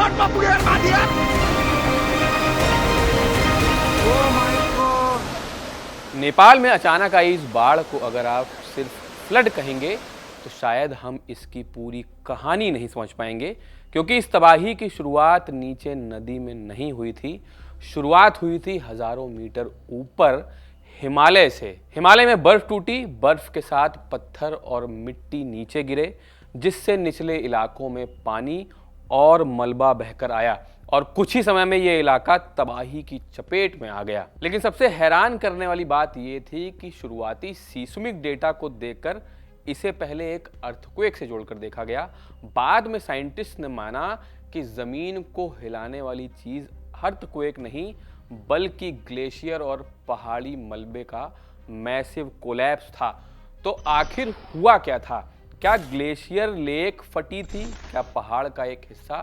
Lord mapuyer madia. Oh my God. Nepal में अचानक आई इस बाढ़ को अगर आप सिर्फ फ्लड कहेंगे तो शायद हम इसकी पूरी कहानी नहीं समझ पाएंगे, क्योंकि इस तबाही की शुरुआत नीचे नदी में नहीं हुई थी। शुरुआत हुई थी हजारों मीटर ऊपर हिमालय से। हिमालय में बर्फ टूटी, बर्फ के साथ पत्थर और मिट्टी नीचे गिरे, जिससे निचले इलाकों में पानी और मलबा बहकर आया और कुछ ही समय में यह इलाका तबाही की चपेट में आ गया। लेकिन सबसे हैरान करने वाली बात यह थी कि शुरुआती सीस्मिक डेटा को देखकर इसे पहले एक अर्थक्वेक से जोड़कर देखा गया। बाद में साइंटिस्ट ने माना कि जमीन को हिलाने वाली चीज अर्थक्वेक नहीं बल्कि ग्लेशियर और पहाड़ी मलबे का मैसिव कोलैप्स था। तो आखिर हुआ क्या था? क्या ग्लेशियर लेक फटी थी? क्या पहाड़ का एक हिस्सा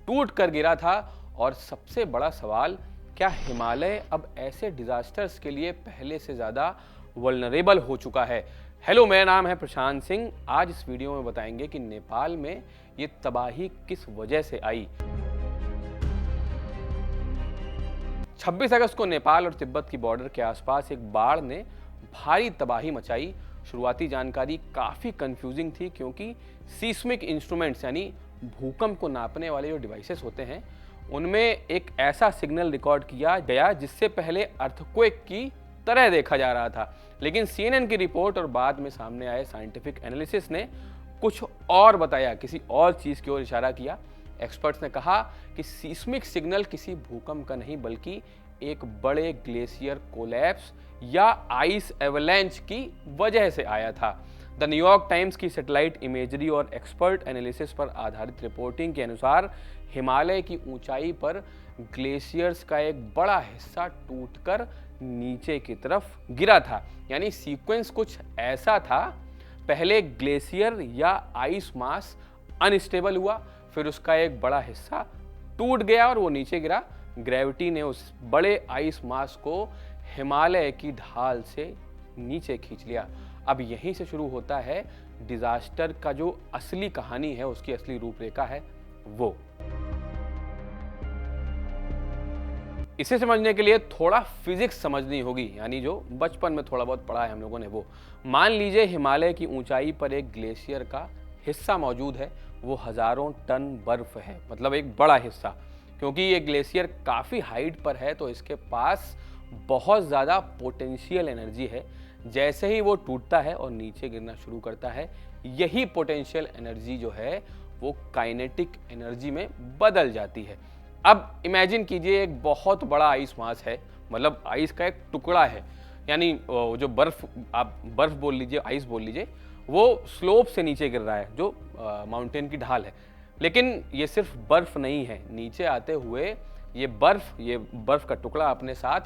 टूट कर गिरा था? और सबसे बड़ा सवाल, क्या हिमालय अब ऐसे डिजास्टर्स के लिए पहले से ज़्यादा वल्नरेबल हो चुका है? हेलो, मेरा नाम है प्रशांत सिंह। आज इस वीडियो में बताएंगे कि नेपाल में ये तबाही किस वजह से आई। 26 अगस्त को नेपाल और तिब्बत की बॉर्डर के आसपास एक बाढ़ ने भारी तबाही मचाई। शुरुआती जानकारी काफ़ी कंफ्यूजिंग थी, क्योंकि सीस्मिक इंस्ट्रूमेंट्स यानी भूकंप को नापने वाले जो डिवाइसेस होते हैं उनमें एक ऐसा सिग्नल रिकॉर्ड किया गया जिससे पहले अर्थक्वेक की तरह देखा जा रहा था। लेकिन CNN की रिपोर्ट और बाद में सामने आए साइंटिफिक एनालिसिस ने कुछ और बताया, किसी और चीज़ की ओर इशारा किया। एक्सपर्ट्स ने कहा कि सीस्मिक सिग्नल किसी भूकंप का नहीं बल्कि एक बड़े ग्लेशियर कोलैप्स या आइस एवलांच की वजह से आया था। द न्यूयॉर्क टाइम्स की सैटेलाइट इमेजरी और एक्सपर्ट एनालिसिस पर आधारित रिपोर्टिंग के अनुसार हिमालय की ऊंचाई पर ग्लेशियर्स का एक बड़ा हिस्सा टूटकर नीचे की तरफ गिरा था। यानी सीक्वेंस कुछ ऐसा था, पहले ग्लेशियर या आइस मास अनस्टेबल हुआ, फिर उसका एक बड़ा हिस्सा टूट गया और वो नीचे गिरा। ग्रेविटी ने उस बड़े आइस मास को हिमालय की ढाल से नीचे खींच लिया। अब यहीं से शुरू होता है डिजास्टर का जो असली कहानी है, उसकी असली रूपरेखा है वो। इसे समझने के लिए थोड़ा फिजिक्स समझनी होगी, यानी जो बचपन में थोड़ा बहुत पढ़ा है हम लोगों ने वो। मान लीजिए हिमालय की ऊंचाई पर एक ग्लेशियर का हिस्सा मौजूद है, वो हजारों टन बर्फ है, मतलब एक बड़ा हिस्सा। क्योंकि ये ग्लेशियर काफ़ी हाइट पर है तो इसके पास बहुत ज़्यादा पोटेंशियल एनर्जी है। जैसे ही वो टूटता है और नीचे गिरना शुरू करता है, यही पोटेंशियल एनर्जी जो है वो काइनेटिक एनर्जी में बदल जाती है। अब इमेजिन कीजिए एक बहुत बड़ा आइस मास है, मतलब आइस का एक टुकड़ा है, यानी जो बर्फ, आप बर्फ बोल लीजिए, आइस बोल लीजिए, वो स्लोप से नीचे गिर रहा है जो माउंटेन की ढाल है। लेकिन ये सिर्फ बर्फ नहीं है, नीचे आते हुए ये बर्फ का टुकड़ा अपने साथ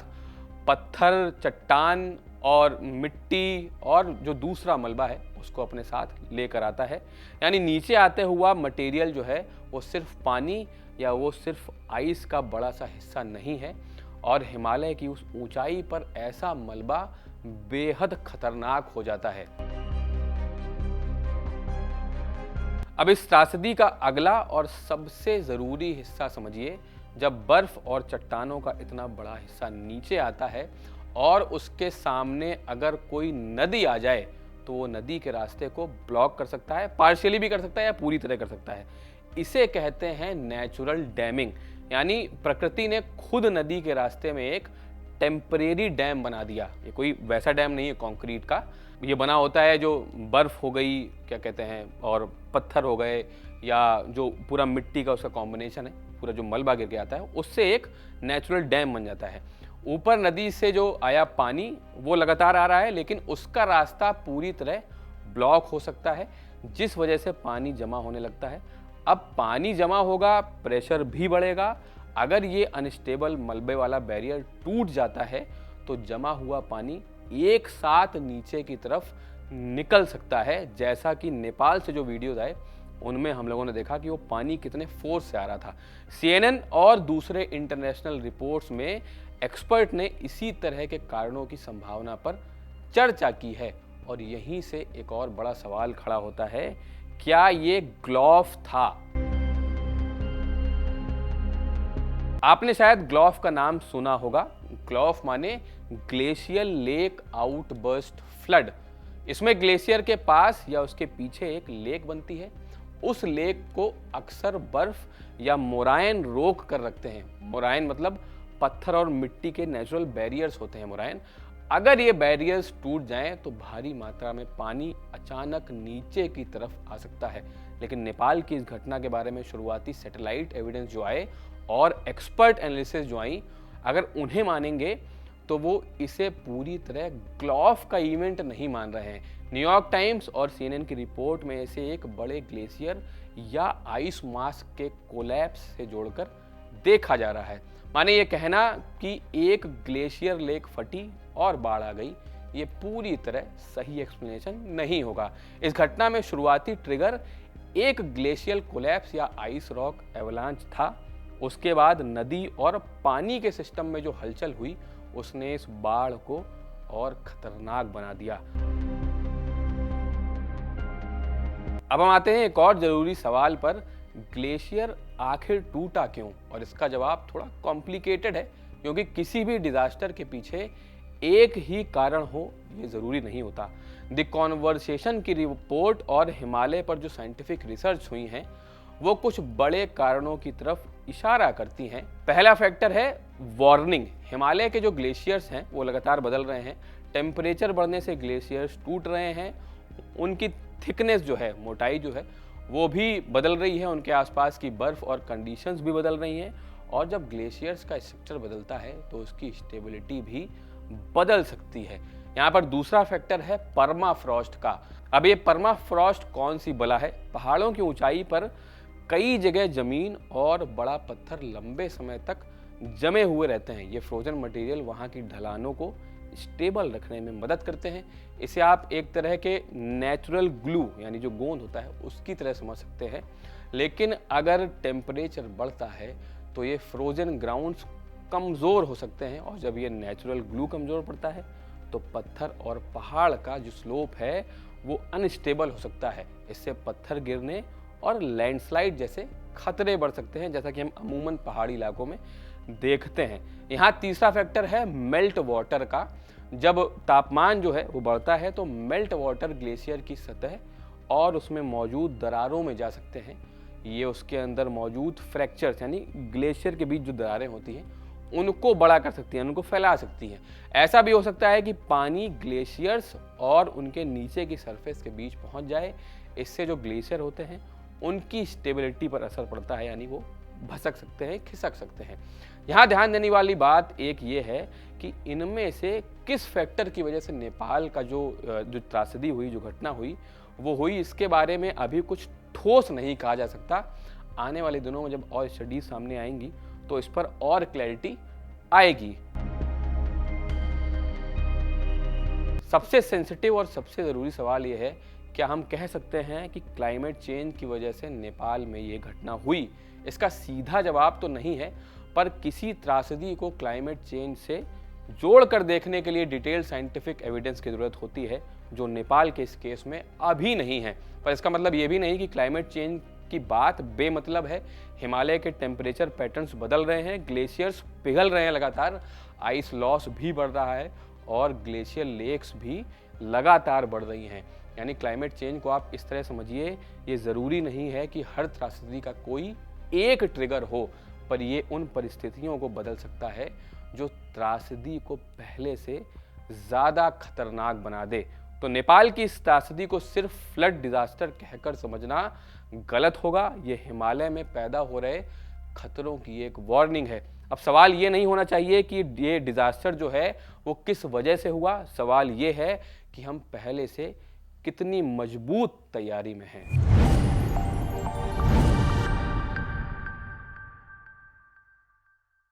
पत्थर, चट्टान और मिट्टी और जो दूसरा मलबा है उसको अपने साथ लेकर आता है। यानी नीचे आते हुआ मटेरियल जो है वो सिर्फ पानी या वो सिर्फ आइस का बड़ा सा हिस्सा नहीं है, और हिमालय की उस ऊंचाई पर ऐसा मलबा बेहद खतरनाक हो जाता है। अब इस त्रासदी का अगला और सबसे ज़रूरी हिस्सा समझिए। जब बर्फ और चट्टानों का इतना बड़ा हिस्सा नीचे आता है और उसके सामने अगर कोई नदी आ जाए तो वो नदी के रास्ते को ब्लॉक कर सकता है, पार्शियली भी कर सकता है या पूरी तरह कर सकता है। इसे कहते हैं नेचुरल डैमिंग, यानी प्रकृति ने खुद नदी के रास्ते में एक टेम्परेरी डैम बना दिया। ये कोई वैसा डैम नहीं है कंक्रीट का, ये बना होता है जो बर्फ हो गई, क्या कहते हैं, और पत्थर हो गए, या जो पूरा मिट्टी का उसका कॉम्बिनेशन है, पूरा जो मलबा गिर के आता है उससे एक नेचुरल डैम बन जाता है। ऊपर नदी से जो आया पानी वो लगातार आ रहा है, लेकिन उसका रास्ता पूरी तरह ब्लॉक हो सकता है, जिस वजह से पानी जमा होने लगता है। अब पानी जमा होगा, प्रेशर भी बढ़ेगा। अगर ये अनस्टेबल मलबे वाला बैरियर टूट जाता है तो जमा हुआ पानी एक साथ नीचे की तरफ निकल सकता है। जैसा कि नेपाल से जो वीडियोज आए उनमें हम लोगों ने देखा कि वो पानी कितने फोर्स से आ रहा था। CNN और दूसरे इंटरनेशनल रिपोर्ट्स में एक्सपर्ट ने इसी तरह के कारणों की संभावना पर चर्चा की है। और यहीं से एक और बड़ा सवाल खड़ा होता है, क्या ये ग्लोफ था? आपने शायद ग्लॉफ का नाम सुना होगा। ग्लॉफ माने ग्लेशियल लेक आउटबर्स्ट फ्लड। इसमें ग्लेशियर के पास या उसके पीछे एक लेक बनती है। उस लेक को अक्सर बर्फ या मोराइन रोक कर रखते हैं। मोराइन मतलब पत्थर और मिट्टी के नेचुरल बैरियर्स होते हैं मोराइन। अगर ये बैरियर्स टूट जाएं तो भारी मात्रा में पानी अचानक नीचे की तरफ आ सकता है। लेकिन नेपाल की इस घटना के बारे में शुरुआती सैटेलाइट एविडेंस जो आए और एक्सपर्ट एनालिसिस जो आई, अगर उन्हें मानेंगे तो वो इसे पूरी तरह ग्लॉफ का इवेंट नहीं मान रहे हैं। न्यूयॉर्क टाइम्स और CNN की रिपोर्ट में इसे एक बड़े ग्लेशियर या आइस मास के कोलैप्स से जोड़कर देखा जा रहा है। माने ये कहना कि एक ग्लेशियर लेक फटी और बाढ़ आ गई, ये पूरी तरह सही एक्सप्लेनेशन नहीं होगा। इस घटना में शुरुआती ट्रिगर एक ग्लेशियल कोलैप्स या आइस रॉक एवलांच था। उसके बाद नदी और पानी के सिस्टम में जो हलचल हुई उसने इस बाढ़ को और खतरनाक बना दिया। अब हम आते हैं एक और जरूरी सवाल पर, ग्लेशियर आखिर टूटा क्यों? और इसका जवाब थोड़ा कॉम्प्लिकेटेड है, क्योंकि किसी भी डिजास्टर के पीछे एक ही कारण हो ये जरूरी नहीं होता। द कॉन्वर्सेशन की रिपोर्ट और हिमालय पर जो साइंटिफिक रिसर्च हुई हैं वो कुछ बड़े कारणों की तरफ इशारा करती हैं। पहला फैक्टर है वार्निंग। हिमालय के जो ग्लेशियर्स हैं वो लगातार बदल रहे हैं। टेम्परेचर बढ़ने से ग्लेशियर्स टूट रहे हैं। उनकी थिकनेस जो है, मोटाई जो है वो भी बदल रही है। उनके आसपास की बर्फ और कंडीशंस भी बदल रही हैं। और जब ग्लेशियर्स का स्ट्रक्चर बदलता है तो उसकी स्टेबिलिटी भी बदल सकती है। यहाँ पर दूसरा फैक्टर है परमाफ्रॉस्ट का। अब ये परमाफ्रॉस्ट कौन सी बला है? पहाड़ों की ऊंचाई पर कई जगह जमीन और बड़ा पत्थर लंबे समय तक जमे हुए रहते हैं। ये फ्रोजन मटेरियल वहाँ की ढलानों को स्टेबल रखने में मदद करते हैं। इसे आप एक तरह के नेचुरल ग्लू यानी जो गोंद होता है उसकी तरह समझ सकते हैं। लेकिन अगर टेम्परेचर बढ़ता है तो ये फ्रोजन ग्राउंड्स कमज़ोर हो सकते हैं, और जब ये नेचुरल ग्लू कमज़ोर पड़ता है तो पत्थर और पहाड़ का जो स्लोप है वो अनस्टेबल हो सकता है। इससे पत्थर गिरने और लैंडस्लाइड जैसे खतरे बढ़ सकते हैं, जैसा कि हम अमूमन पहाड़ी इलाकों में देखते हैं। यहाँ तीसरा फैक्टर है मेल्ट वाटर का। जब तापमान जो है वो बढ़ता है तो मेल्ट वाटर ग्लेशियर की सतह और उसमें मौजूद दरारों में जा सकते हैं। ये उसके अंदर मौजूद फ्रैक्चर्स यानी ग्लेशियर के बीच जो दरारें होती हैं उनको बड़ा कर सकती हैं, उनको फैला सकती हैं। ऐसा भी हो सकता है कि पानी ग्लेशियर्स और उनके नीचे की सरफेस के बीच पहुंच जाए। इससे जो ग्लेशियर होते हैं उनकी स्टेबिलिटी पर असर पड़ता है, यानी वो भसक सकते हैं, खिसक सकते हैं। यहाँ ध्यान देने वाली बात एक ये है कि इनमें से किस फैक्टर की वजह से नेपाल का जो त्रासदी हुई, जो घटना हुई वो हुई, इसके बारे में अभी कुछ ठोस नहीं कहा जा सकता। आने वाले दिनों में जब और स्टडीज सामने आएंगी तो इस पर और क्लैरिटी आएगी। सबसे सेंसिटिव और सबसे ज़रूरी सवाल यह है, क्या हम कह सकते हैं कि क्लाइमेट चेंज की वजह से नेपाल में ये घटना हुई? इसका सीधा जवाब तो नहीं है, पर किसी त्रासदी को क्लाइमेट चेंज से जोड़कर देखने के लिए डिटेल साइंटिफिक एविडेंस की जरूरत होती है, जो नेपाल के इस केस में अभी नहीं है। पर इसका मतलब ये भी नहीं कि क्लाइमेट चेंज की बात बेमतलब है। हिमालय के टेम्परेचर पैटर्न्स बदल रहे हैं, ग्लेशियर्स पिघल रहे हैं लगातार, आइस लॉस भी बढ़ रहा है और ग्लेशियर लेक्स भी लगातार बढ़ रही हैं। यानी क्लाइमेट चेंज को आप इस तरह समझिए, ये ज़रूरी नहीं है कि हर त्रासदी का कोई एक ट्रिगर हो, पर ये उन परिस्थितियों को बदल सकता है जो त्रासदी को पहले से ज़्यादा खतरनाक बना दे। तो नेपाल की इस त्रासदी को सिर्फ फ्लड डिजास्टर कहकर समझना गलत होगा। ये हिमालय में पैदा हो रहे खतरों की एक वार्निंग है। अब सवाल ये नहीं होना चाहिए कि ये डिजास्टर जो है वो किस वजह से हुआ। सवाल ये है कि हम पहले से कितनी मजबूत तैयारी में हैं।